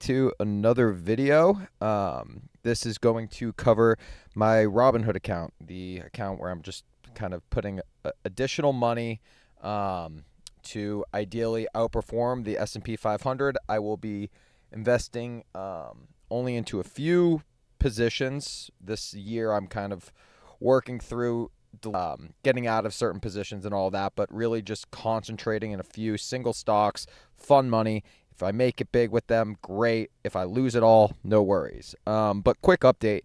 to another video. This is going to cover my Robinhood account, the account where I'm just kind of putting additional money to ideally outperform the S&P 500. I will be investing only into a few positions this year. I'm kind of working through getting out of certain positions and all that, but really just concentrating in a few single stocks, fun money. If I make it big with them, great. If I lose it all, no worries. But quick update,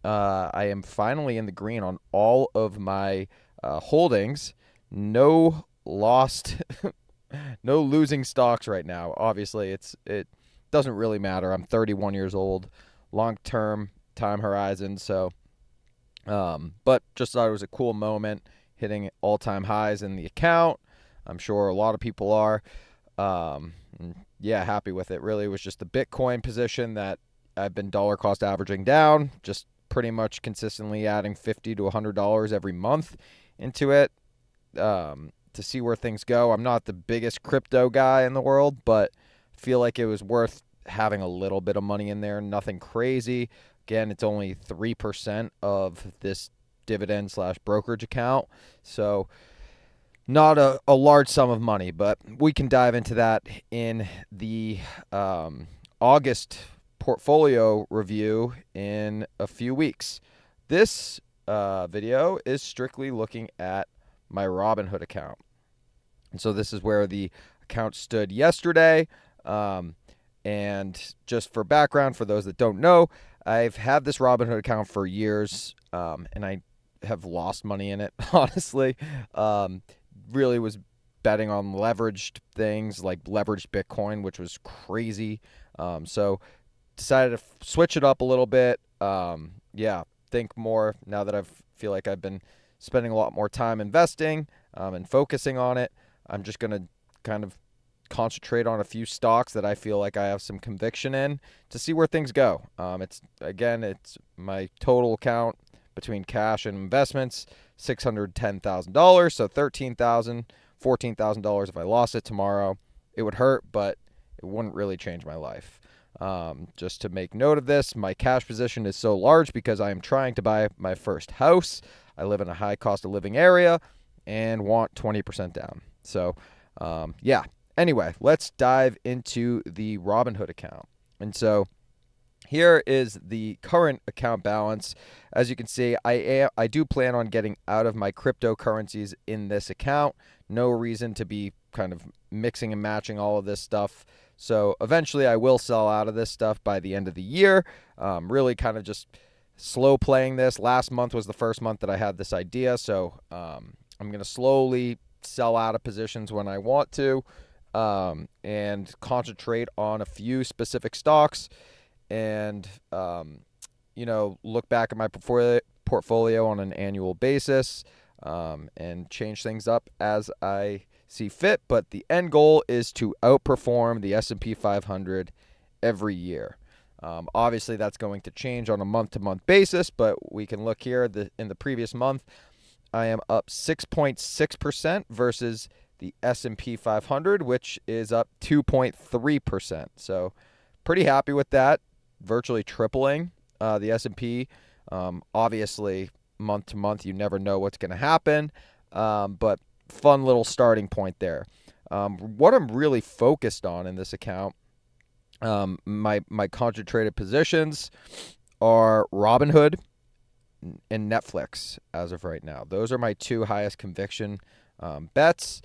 I am finally in the green on all of my holdings. No lost, no losing stocks right now. Obviously, it doesn't really matter. I'm 31 years old, long-term time horizon, so but just thought it was a cool moment, hitting all-time highs in the account. I'm sure a lot of people are. Yeah, happy with it. Really, it was just the Bitcoin position that I've been dollar cost averaging down, just pretty much consistently adding $50 to $100 every month into it to see where things go. I'm not the biggest crypto guy in the world, but feel like it was worth having a little bit of money in there. Nothing crazy. Again, it's only 3% of this dividend / brokerage account. So not a large sum of money, but we can dive into that in the August portfolio review in a few weeks. This video is strictly looking at my Robinhood account. And so this is where the account stood yesterday. And just for background, for those that don't know, I've had this Robinhood account for years, and I have lost money in it, honestly. Really was betting on leveraged things like leveraged Bitcoin, which was crazy. So decided to switch it up a little bit. Think more now that I feel like I've been spending a lot more time investing and focusing on it. I'm just going to kind of concentrate on a few stocks that I feel like I have some conviction in to see where things go. It's my total account between cash and investments, $610,000. So $13,000, $14,000. If I lost it tomorrow, it would hurt, but it wouldn't really change my life. Just to make note of this, my cash position is so large because I am trying to buy my first house. I live in a high cost of living area and want 20% down. So, Anyway, let's dive into the Robinhood account. And so here is the current account balance. As you can see, I do plan on getting out of my cryptocurrencies in this account. No reason to be kind of mixing and matching all of this stuff. So eventually I will sell out of this stuff by the end of the year. Really kind of just slow playing this. Last month was the first month that I had this idea. So I'm going to slowly sell out of positions when I want to. And concentrate on a few specific stocks and, look back at my portfolio on an annual basis and change things up as I see fit. But the end goal is to outperform the S&P 500 every year. Obviously, that's going to change on a month-to-month basis, but we can look here. In the previous month, I am up 6.6% versus the S&P 500, which is up 2.3%. So pretty happy with that, virtually tripling the S&P. Obviously, month to month, you never know what's going to happen, but fun little starting point there. What I'm really focused on in this account, my concentrated positions are Robinhood and Netflix as of right now. Those are my two highest conviction bets,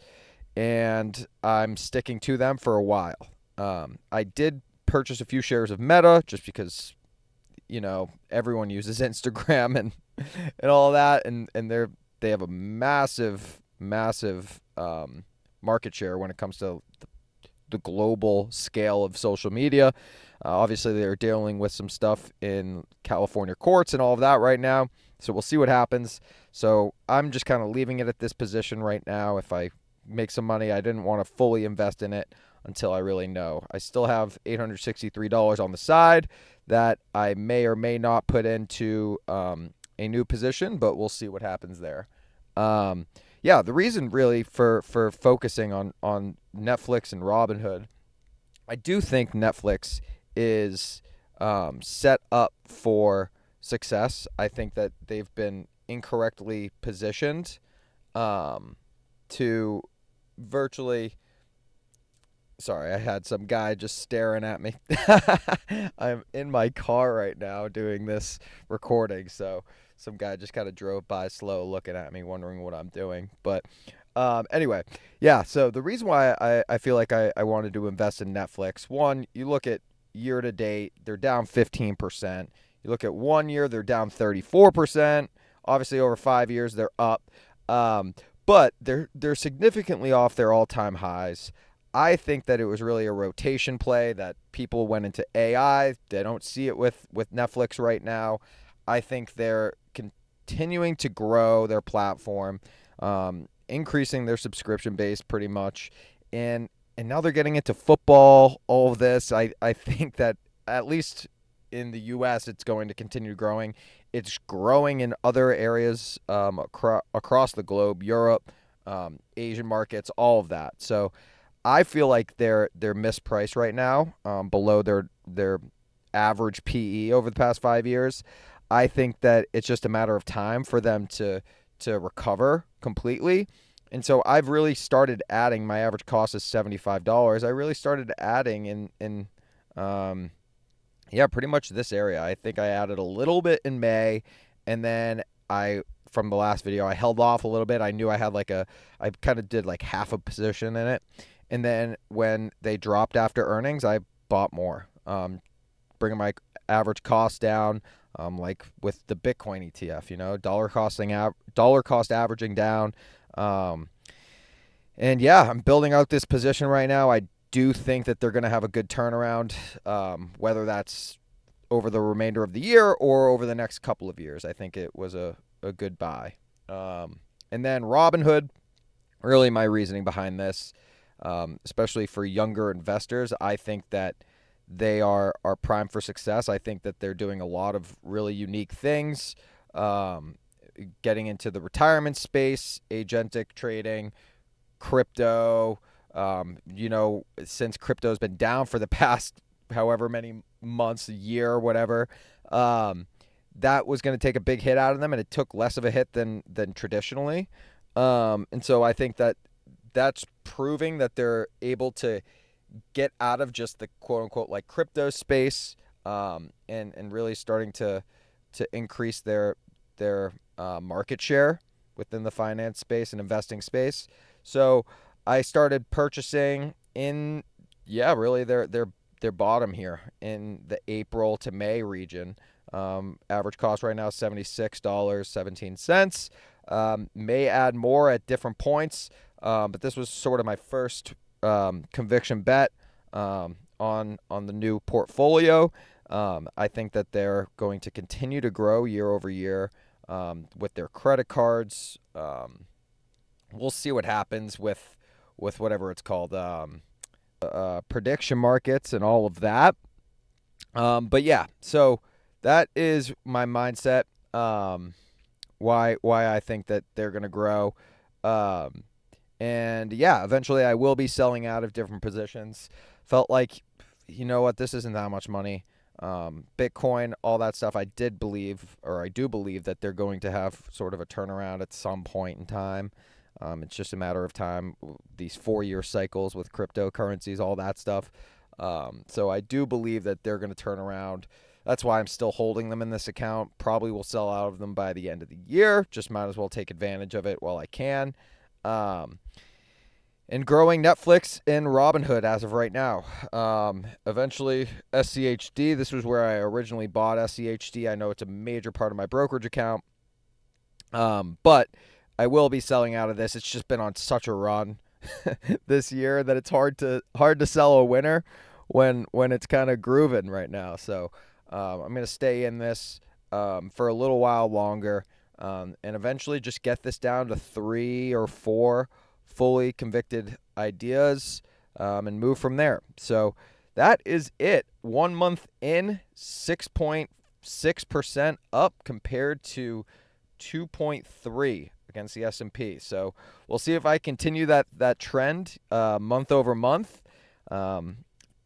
and I'm sticking to them for a while. I did purchase a few shares of Meta just because, everyone uses Instagram and all that, and they have a massive market share when it comes to the global scale of social media. Obviously, they're dealing with some stuff in California courts and all of that right now, so we'll see what happens. So I'm just kind of leaving it at this position right now. If I make some money, I didn't want to fully invest in it until I really know. I still have $863 on the side that I may or may not put into a new position, but we'll see what happens there. The reason really for focusing on Netflix and Robinhood, I do think Netflix is set up for success. I think that they've been incorrectly positioned to virtually. Sorry, I had some guy just staring at me. I'm in my car right now doing this recording, so some guy just kind of drove by slow looking at me, wondering what I'm doing. But anyway, yeah, so the reason why I feel like I wanted to invest in Netflix, one, you look at year to date, they're down 15%. You look at 1 year, they're down 34%. Obviously, over 5 years, they're up. But they're significantly off their all-time highs. I think that it was really a rotation play, that people went into AI. They don't see it with Netflix right now. I think they're continuing to grow their platform, increasing their subscription base pretty much. And now they're getting into football, all of this. I think that at least in the U.S., it's going to continue growing. It's growing in other areas across the globe, Europe, Asian markets, all of that. So I feel like they're mispriced right now, below their average PE over the past 5 years. I think that it's just a matter of time for them to recover completely. And so I've really started adding. My average cost is $75. I really started adding in pretty much this area. I think I added a little bit in May, and then from the last video, I held off a little bit. I knew I had I kind of did like half a position in it. And then when they dropped after earnings, I bought more, bringing my average cost down, like with the Bitcoin ETF, dollar cost averaging down. And yeah, I'm building out this position right now. I do think that they're going to have a good turnaround, whether that's over the remainder of the year or over the next couple of years. I think it was a good buy. And then Robinhood, really my reasoning behind this, especially for younger investors, I think that they are primed for success. I think that they're doing a lot of really unique things, getting into the retirement space, agentic trading, crypto. Since crypto's been down for the past however many months, a year, whatever, that was going to take a big hit out of them, and it took less of a hit than traditionally. And so I think that that's proving that they're able to get out of just the quote unquote like crypto space, and really starting to increase their market share within the finance space and investing space. So I started purchasing in really their bottom here in the April to May region. Average cost right now is $76.17. May add more at different points. But this was sort of my first conviction bet on the new portfolio. I think that they're going to continue to grow year over year with their credit cards. We'll see what happens with whatever it's called, prediction markets and all of that. But yeah, so that is my mindset. Why I think that they're going to grow. And yeah, eventually I will be selling out of different positions. Felt like, this isn't that much money. Bitcoin, all that stuff, I do believe that they're going to have sort of a turnaround at some point in time. It's just a matter of time, these 4-year cycles with cryptocurrencies, all that stuff. So I do believe that they're going to turn around. That's why I'm still holding them in this account. Probably will sell out of them by the end of the year. Just might as well take advantage of it while I can. And growing Netflix and Robinhood as of right now. Eventually, SCHD. This was where I originally bought SCHD. I know it's a major part of my brokerage account. But I will be selling out of this. It's just been on such a run this year that it's hard to sell a winner when it's kind of grooving right now. So I'm going to stay in this for a little while longer, and eventually just get this down to 3 or 4 fully convicted ideas, and move from there. So that is it. 1 month in, 6.6% up compared to 2.3 against the S&P. So we'll see if I continue that trend month over month.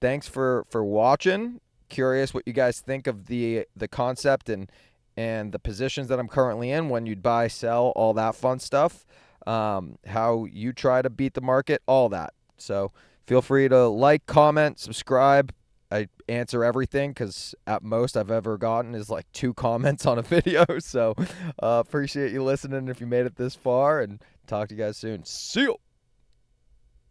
Thanks for watching. curious what you guys think of the concept and the positions that I'm currently in, when you'd buy, sell, all that fun stuff, how you try to beat the market, all that. So feel free to like, comment, subscribe. I answer everything, because at most I've ever gotten is like 2 comments on a video. So appreciate you listening if you made it this far, and talk to you guys soon. See you.